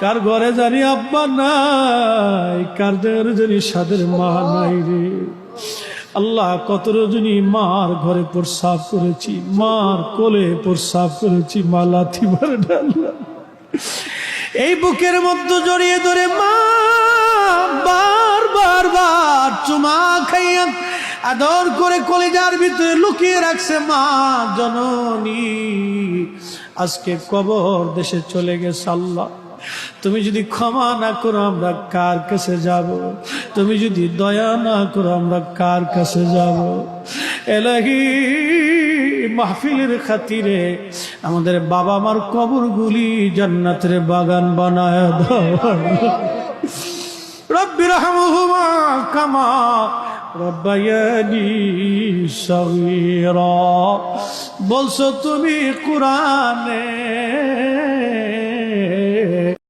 কার ঘরে জানি আব্বা নাই, কার ঘরে জানি সাদের মা নাই রে আল্লাহ। কত রজনী মার ঘরে প্রস্রাব করেছি, মার কোলে প্রস্রাব করেছি, মা লাথি মারে আল্লাহ। এই বুকের মধ্যে জড়িয়ে ধরে মা বার চুমা খাইয়া আদর করে কলিজার ভিতরে লুকিয়ে রাখছে মা জননী। আজকে কবর দেশে চলে গেছে আল্লাহ। তুমি যদি ক্ষমা না করো আমরা কার কাছে যাব? তুমি যদি দয়া না করো আমরা কার কাছে যাব? এলাহি মাহফিলের খাতিরে আমাদের বাবা মার কবরগুলি জান্নাতের বাগান বানায় দাও। রব্বি রহমহুমা কামা রব্বায়ানি সগীরা। বলছো তুমি কোরআনে